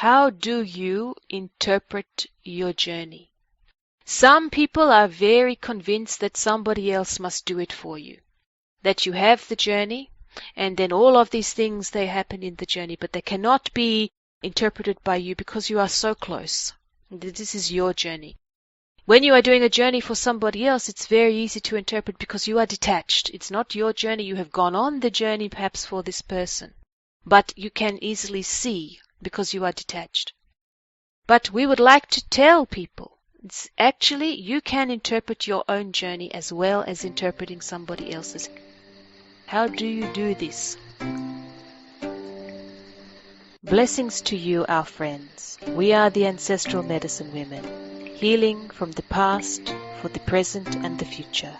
How do you interpret your journey? Some people are very convinced that somebody else must do it for you. That you have the journey, and then all of these things, they happen in the journey, but they cannot be interpreted by you because you are so close. This is your journey. When you are doing a journey for somebody else, it's very easy to interpret because you are detached. It's not your journey. You have gone on the journey perhaps for this person, but you can easily see because you are detached. But we would like to tell people, it's actually you can interpret your own journey as well as interpreting somebody else's. How do you do this? Blessings to you, our friends. We are the Ancestral Medicine Women, healing from the past for the present and the future.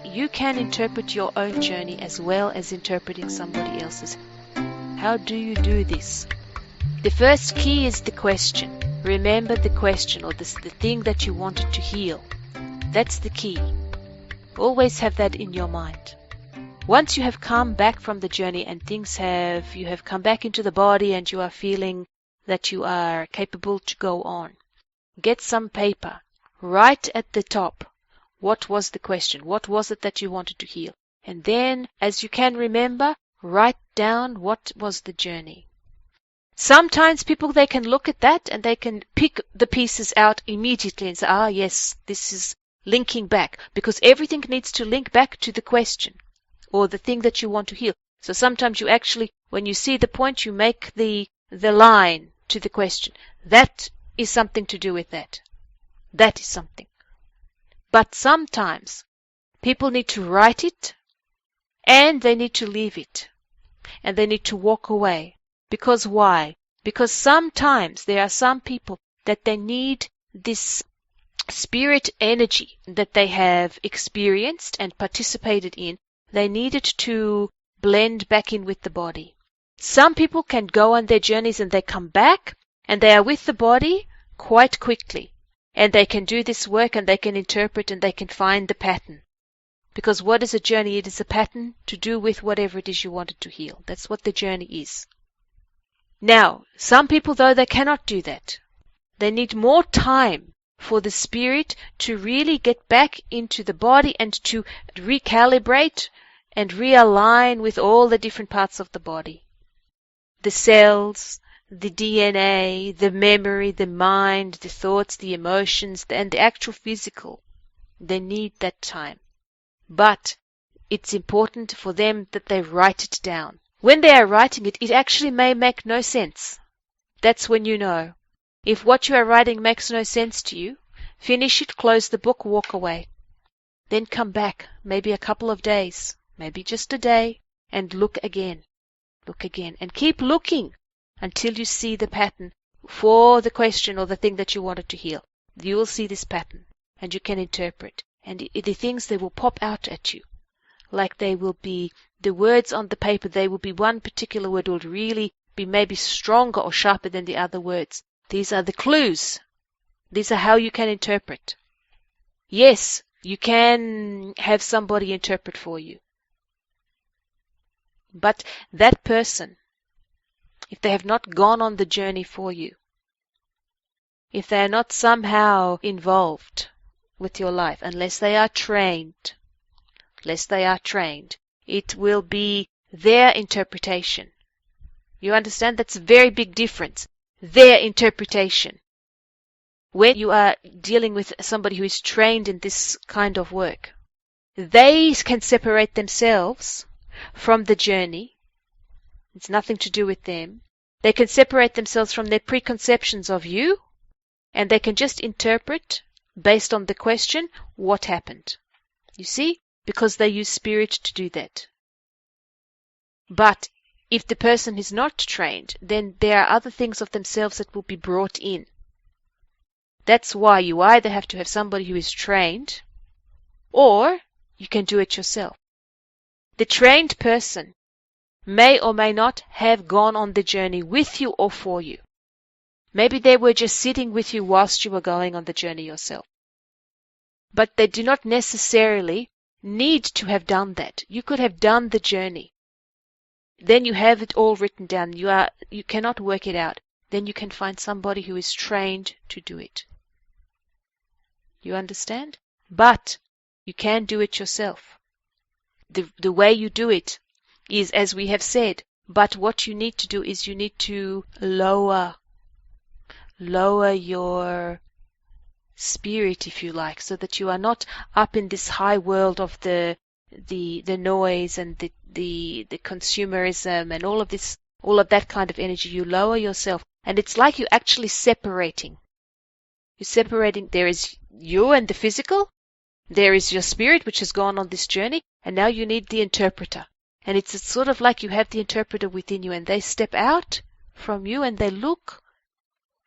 You can interpret your own journey as well as interpreting somebody else's. How do you do this? The first key is the question. Remember the question, or the thing that you wanted to heal. That's the key. Always have that in your mind. Once you have come back from the journey and you have come back into the body and you are feeling that you are capable to go on, get some paper. Write at the top, what was the question? What was it that you wanted to heal? And then, as you can remember, write down what was the journey. Sometimes people, they can look at that and they can pick the pieces out immediately and say, yes, this is linking back, because everything needs to link back to the question or the thing that you want to heal. So sometimes you actually, when you see the point, you make the line to the question. That is something to do with that. That is something. But sometimes people need to write it and they need to leave it and they need to walk away. Because why? Because sometimes there are some people that they need this spirit energy that they have experienced and participated in. They need it to blend back in with the body. Some people can go on their journeys and they come back and they are with the body quite quickly. And they can do this work and they can interpret and they can find the pattern. Because what is a journey? It is a pattern to do with whatever it is you wanted to heal. That's what the journey is. Now, some people, though, they cannot do that. They need more time for the spirit to really get back into the body and to recalibrate and realign with all the different parts of the body. The cells, the DNA, the memory, the mind, the thoughts, the emotions, and the actual physical. They need that time. But it's important for them that they write it down. When they are writing it, it actually may make no sense. That's when you know. If what you are writing makes no sense to you, finish it, close the book, walk away. Then come back, maybe a couple of days, maybe just a day, and look again. Look again. And keep looking until you see the pattern for the question or the thing that you wanted to heal. You will see this pattern, and you can interpret. And the things, they will pop out at you. Like they will be, the words on the paper, they will be one particular word will really be maybe stronger or sharper than the other words. These are the clues. These are how you can interpret. Yes, you can have somebody interpret for you. But that person, if they have not gone on the journey for you, if they are not somehow involved with your life, unless they are trained, it will be their interpretation. You understand? That's a very big difference. Their interpretation. When you are dealing with somebody who is trained in this kind of work, they can separate themselves from the journey. It's nothing to do with them. They can separate themselves from their preconceptions of you, and they can just interpret, based on the question, what happened. You see? Because they use spirit to do that. But if the person is not trained, then there are other things of themselves that will be brought in. That's why you either have to have somebody who is trained, or you can do it yourself. The trained person may or may not have gone on the journey with you or for you. Maybe they were just sitting with you whilst you were going on the journey yourself. But they do not necessarily need to have done that. You could have done the journey. Then you have it all written down. You cannot work it out. Then you can find somebody who is trained to do it. You understand? But you can do it yourself. The way you do it is, as we have said, but what you need to do is you need to lower your spirit, if you like, so that you are not up in this high world of the noise and the consumerism and all of that kind of energy. You lower yourself, and it's like you're actually separating. You're separating. There is you and the physical. There is your spirit, which has gone on this journey, and now you need the interpreter. And it's sort of like you have the interpreter within you, and they step out from you and they look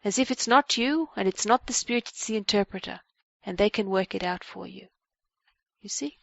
as if it's not you and it's not the spirit, it's the interpreter, and they can work it out for you. You see?